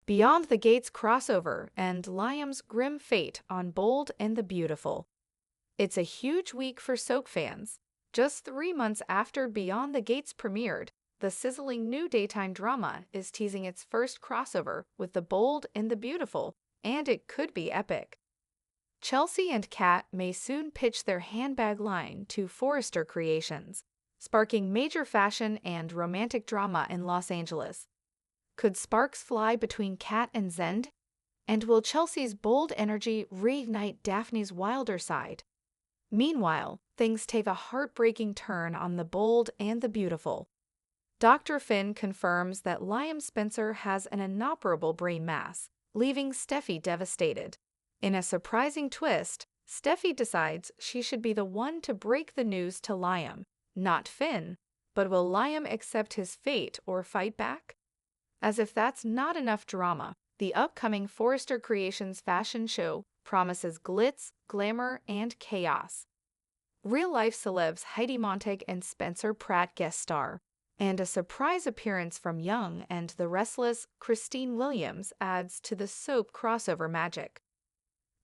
Beyond the Gates crossover and Liam's grim fate on Bold and the Beautiful. It's a huge week for soap fans. Just 3 months after Beyond the Gates premiered, the sizzling new daytime drama is teasing its first crossover with The Bold and the Beautiful, and it could be epic. Chelsea and Kat may soon pitch their handbag line to Forrester Creations, sparking major fashion and romantic drama in Los Angeles. Could sparks fly between Kat and Zend? And will Chelsea's bold energy reignite Daphne's wilder side? Meanwhile, things take a heartbreaking turn on The Bold and the Beautiful. Dr. Finn confirms that Liam Spencer has an inoperable brain mass, leaving Steffi devastated. In a surprising twist, Steffi decides she should be the one to break the news to Liam, not Finn. But will Liam accept his fate or fight back? As if that's not enough drama, the upcoming Forrester Creations fashion show promises glitz, glamour, and chaos. Real-life celebs Heidi Montag and Spencer Pratt guest star, and a surprise appearance from young and the restless Christine Williams adds to the soap crossover magic.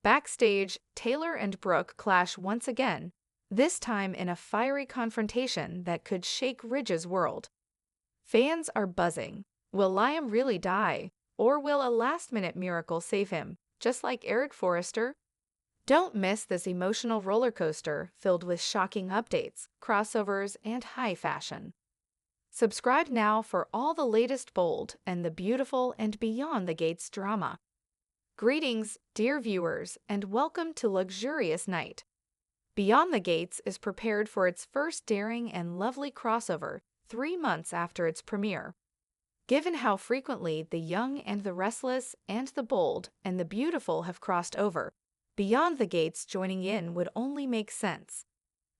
Backstage, Taylor and Brooke clash once again, this time in a fiery confrontation that could shake Ridge's world. Fans are buzzing. Will Liam really die, or will a last-minute miracle save him, just like Eric Forrester? Don't miss this emotional roller coaster filled with shocking updates, crossovers, and high fashion. Subscribe now for all the latest Bold and the Beautiful and Beyond the Gates drama. Greetings, dear viewers, and welcome to Luxurious Night. Beyond the Gates is prepared for its first daring and lovely crossover 3 months after its premiere. Given how frequently the young and the restless and the bold and the beautiful have crossed over, Beyond the Gates joining in would only make sense.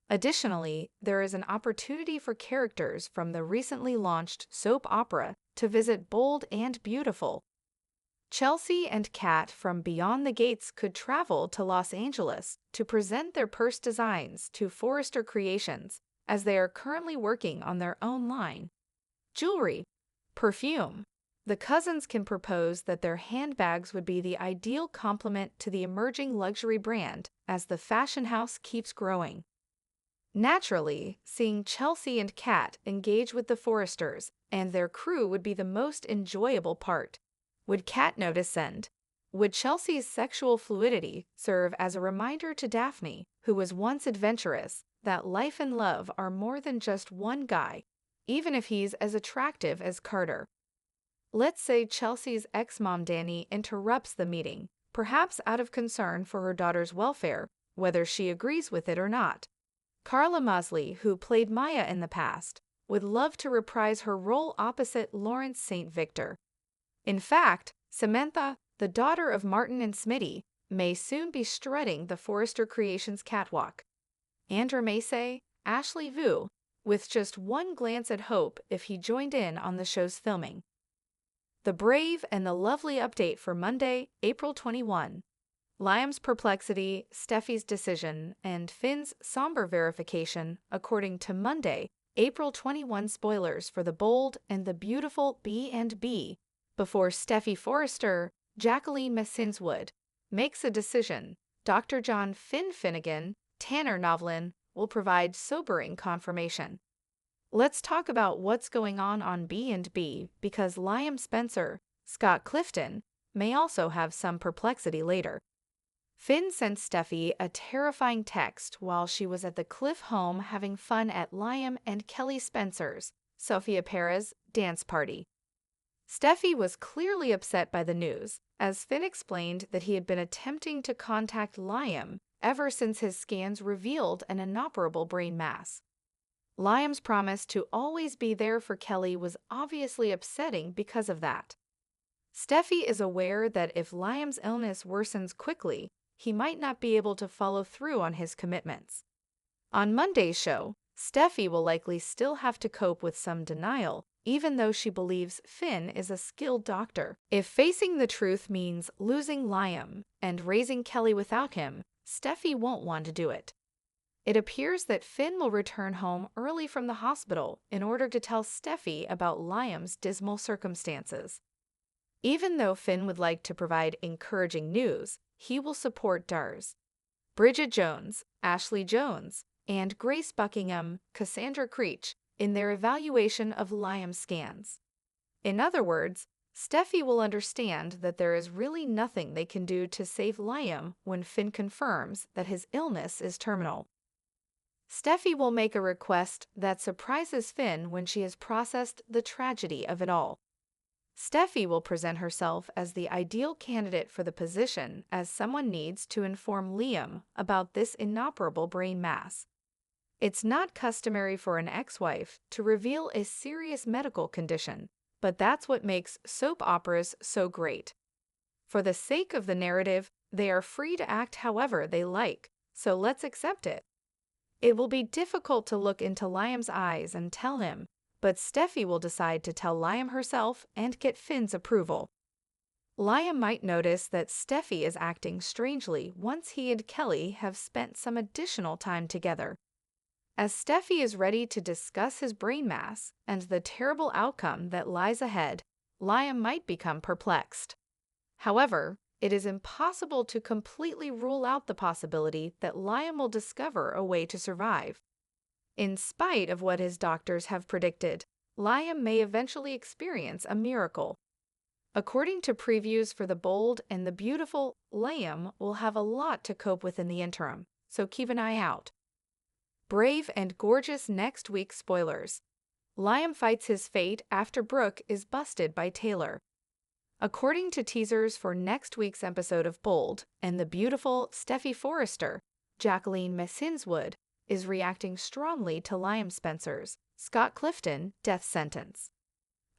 Additionally, there is an opportunity for characters from the recently launched soap opera to visit Bold and Beautiful. Chelsea and Kat from Beyond the Gates could travel to Los Angeles to present their purse designs to Forrester Creations, as they are currently working on their own line. Jewelry. Perfume. The cousins can propose that their handbags would be the ideal complement to the emerging luxury brand as the fashion house keeps growing. Naturally, seeing Chelsea and Kat engage with the Forresters and their crew would be the most enjoyable part. Would Kat notice Zend? Would Chelsea's sexual fluidity serve as a reminder to Daphne, who was once adventurous, that life and love are more than just one guy, even if he's as attractive as Carter? Let's say Chelsea's ex-mom Danny interrupts the meeting, perhaps out of concern for her daughter's welfare, whether she agrees with it or not. Carla Mosley, who played Maya in the past, would love to reprise her role opposite Lawrence St. Victor. In fact, Samantha, the daughter of Martin and Smitty, may soon be strutting the Forrester Creations catwalk. Andra Macy, Ashley Vu, with just one glance at Hope if he joined in on the show's filming. The brave and the lovely update for Monday, April 21. Liam's perplexity, Steffi's decision, and Finn's somber verification, according to Monday, April 21 spoilers for The Bold and the Beautiful B&B, before Steffi Forrester, Jacqueline Massinswood, makes a decision. Dr. John Finn Finnegan, Tanner Novlin, will provide sobering confirmation. Let's talk about what's going on B&B, because Liam Spencer, Scott Clifton, may also have some perplexity later. Finn sent Steffi a terrifying text while she was at the Cliff home having fun at Liam and Kelly Spencer's, Sophia Perez, dance party. Steffi was clearly upset by the news, as Finn explained that he had been attempting to contact Liam ever since his scans revealed an inoperable brain mass. Liam's promise to always be there for Kelly was obviously upsetting because of that. Steffi is aware that if Liam's illness worsens quickly, he might not be able to follow through on his commitments. On Monday's show, Steffi will likely still have to cope with some denial, even though she believes Finn is a skilled doctor. If facing the truth means losing Liam and raising Kelly without him, Steffi won't want to do it. It appears that Finn will return home early from the hospital in order to tell Steffi about Liam's dismal circumstances. Even though Finn would like to provide encouraging news, he will support Dars. Bridget Jones, Ashley Jones, and Grace Buckingham, Cassandra Creech, in their evaluation of Liam's scans. In other words, Steffi will understand that there is really nothing they can do to save Liam when Finn confirms that his illness is terminal. Steffi will make a request that surprises Finn when she has processed the tragedy of it all. Steffi will present herself as the ideal candidate for the position, as someone needs to inform Liam about this inoperable brain mass. It's not customary for an ex-wife to reveal a serious medical condition, but that's what makes soap operas so great. For the sake of the narrative, they are free to act however they like, so let's accept it. It will be difficult to look into Liam's eyes and tell him, but Steffi will decide to tell Liam herself and get Finn's approval. Liam might notice that Steffi is acting strangely once he and Kelly have spent some additional time together. As Steffi is ready to discuss his brain mass and the terrible outcome that lies ahead, Liam might become perplexed. However, it is impossible to completely rule out the possibility that Liam will discover a way to survive. In spite of what his doctors have predicted, Liam may eventually experience a miracle. According to previews for The Bold and the Beautiful, Liam will have a lot to cope with in the interim, so keep an eye out. Brave and gorgeous next week spoilers. Liam fights his fate after Brooke is busted by Taylor. According to teasers for next week's episode of Bold and the Beautiful, Steffi Forrester, Jacqueline Messinswood, is reacting strongly to Liam Spencer's, Scott Clifton, death sentence.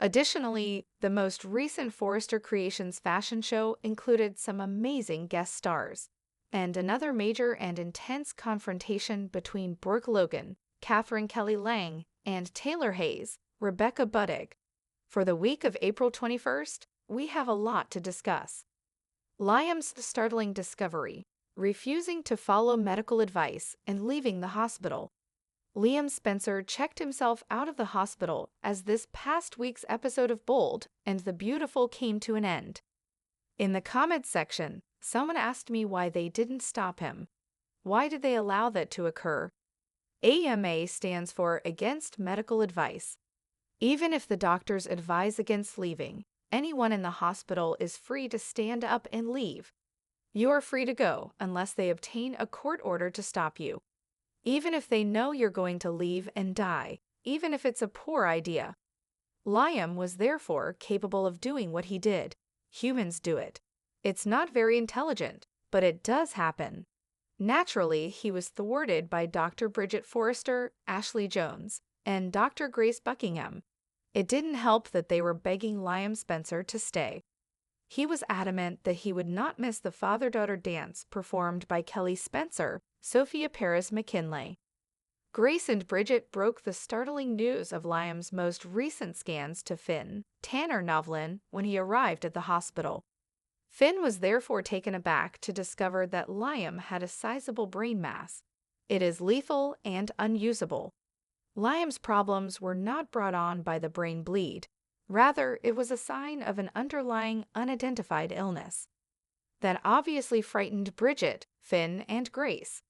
Additionally, the most recent Forrester Creations fashion show included some amazing guest stars, and another major and intense confrontation between Brooke Logan, Catherine Kelly Lang, and Taylor Hayes, Rebecca Buddig. For the week of April 21st, we have a lot to discuss. Liam's startling discovery, refusing to follow medical advice and leaving the hospital. Liam Spencer checked himself out of the hospital as this past week's episode of Bold and the Beautiful came to an end. In the comments section, someone asked me why they didn't stop him. Why did they allow that to occur? AMA stands for Against Medical Advice. Even if the doctors advise against leaving, anyone in the hospital is free to stand up and leave. You are free to go unless they obtain a court order to stop you. Even if they know you're going to leave and die, even if it's a poor idea. Liam was therefore capable of doing what he did. Humans do it. It's not very intelligent, but it does happen. Naturally, he was thwarted by Dr. Bridget Forrester, Ashley Jones, and Dr. Grace Buckingham. It didn't help that they were begging Liam Spencer to stay. He was adamant that he would not miss the father-daughter dance performed by Kelly Spencer, Sophia Paris McKinley. Grace and Bridget broke the startling news of Liam's most recent scans to Finn, Tanner Novlin, when he arrived at the hospital. Finn was therefore taken aback to discover that Liam had a sizable brain mass. It is lethal and unusable. Liam's problems were not brought on by the brain bleed. Rather, it was a sign of an underlying unidentified illness. That obviously frightened Bridget, Finn, and Grace.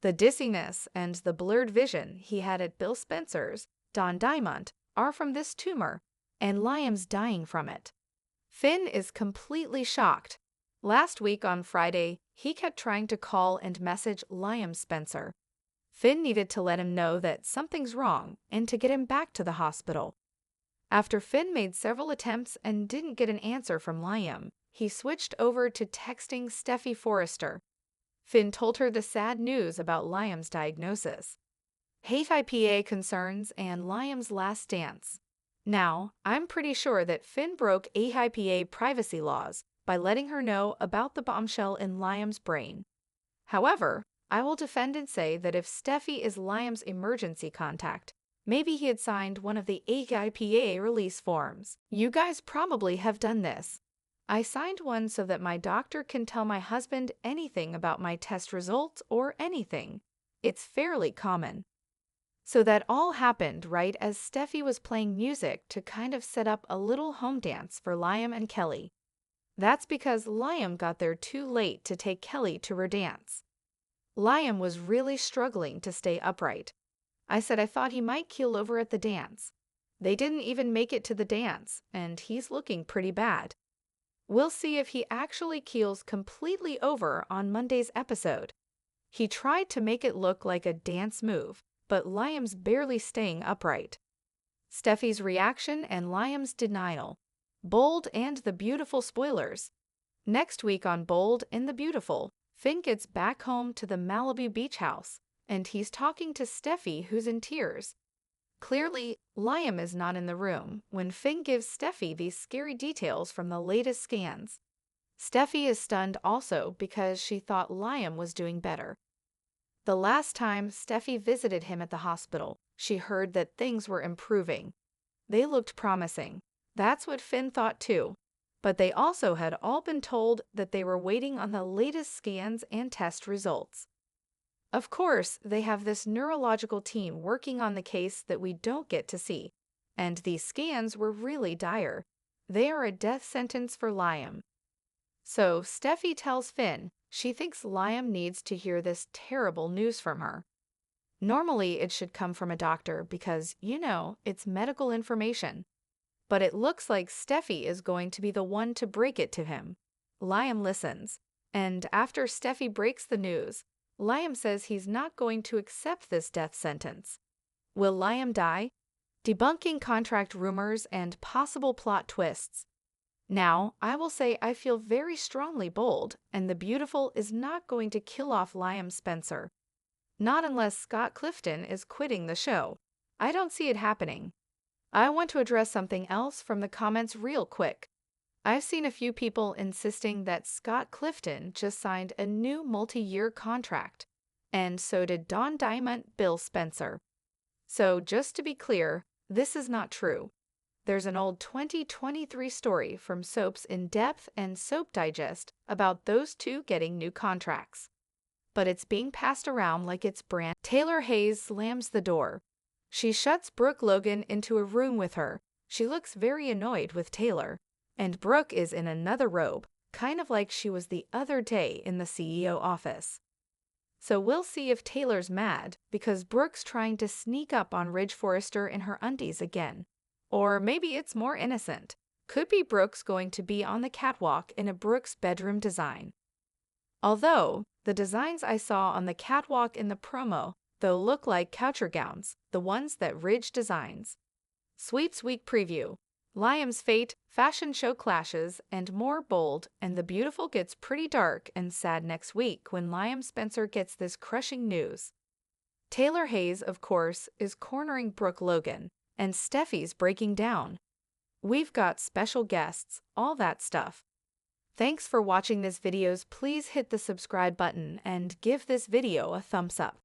The dizziness and the blurred vision he had at Bill Spencer's, Don Diamond, are from this tumor, and Liam's dying from it. Finn is completely shocked. Last week on Friday, he kept trying to call and message Liam Spencer. Finn needed to let him know that something's wrong and to get him back to the hospital. After Finn made several attempts and didn't get an answer from Liam, he switched over to texting Steffi Forrester. Finn told her the sad news about Liam's diagnosis, HIPAA concerns, and Liam's last dance. Now, I'm pretty sure that Finn broke AIPA privacy laws by letting her know about the bombshell in Liam's brain. However, I will defend and say that if Steffi is Liam's emergency contact, maybe he had signed one of the AIPA release forms. You guys probably have done this. I signed one so that my doctor can tell my husband anything about my test results or anything. It's fairly common. So that all happened right as Steffi was playing music to kind of set up a little home dance for Liam and Kelly. That's because Liam got there too late to take Kelly to her dance. Liam was really struggling to stay upright. I said I thought he might keel over at the dance. They didn't even make it to the dance, and he's looking pretty bad. We'll see if he actually keels completely over on Monday's episode. He tried to make it look like a dance move, but Liam's barely staying upright. Steffi's reaction and Liam's denial. Bold and the Beautiful spoilers. Next week on Bold and the Beautiful, Finn gets back home to the Malibu beach house, and he's talking to Steffi, who's in tears. Clearly, Liam is not in the room when Finn gives Steffi these scary details from the latest scans. Steffi is stunned also because she thought Liam was doing better. The last time Steffi visited him at the hospital, she heard that things were improving. They looked promising. That's what Finn thought too. But they also had all been told that they were waiting on the latest scans and test results. Of course, they have this neurological team working on the case that we don't get to see. And these scans were really dire. They are a death sentence for Liam. So Steffi tells Finn she thinks Liam needs to hear this terrible news from her. Normally, it should come from a doctor because, it's medical information. But it looks like Steffi is going to be the one to break it to him. Liam listens. And after Steffi breaks the news, Liam says he's not going to accept this death sentence. Will Liam die? Debunking contract rumors and possible plot twists. Now, I will say I feel very strongly Bold and the Beautiful is not going to kill off Liam Spencer. Not unless Scott Clifton is quitting the show. I don't see it happening. I want to address something else from the comments real quick. I've seen a few people insisting that Scott Clifton just signed a new multi-year contract, and so did Don Diamond, Bill Spencer. So just to be clear, this is not true. There's an old 2023 story from Soaps In Depth and Soap Digest about those two getting new contracts. But it's being passed around like it's brand. Taylor Hayes slams the door. She shuts Brooke Logan into a room with her. She looks very annoyed with Taylor. And Brooke is in another robe, kind of like she was the other day in the CEO office. So we'll see if Taylor's mad because Brooke's trying to sneak up on Ridge Forrester in her undies again. Or maybe it's more innocent. Could be Brooke's going to be on the catwalk in a Brooke's bedroom design. Although, the designs I saw on the catwalk in the promo, though, look like coucher gowns, the ones that Ridge designs. Sweeps Week Preview. Liam's fate, fashion show clashes, and more Bold and the Beautiful gets pretty dark and sad next week when Liam Spencer gets this crushing news. Taylor Hayes, of course, is cornering Brooke Logan, and Steffi's breaking down. We've got special guests, all that stuff. Thanks for watching this video. Please hit the subscribe button and give this video a thumbs up.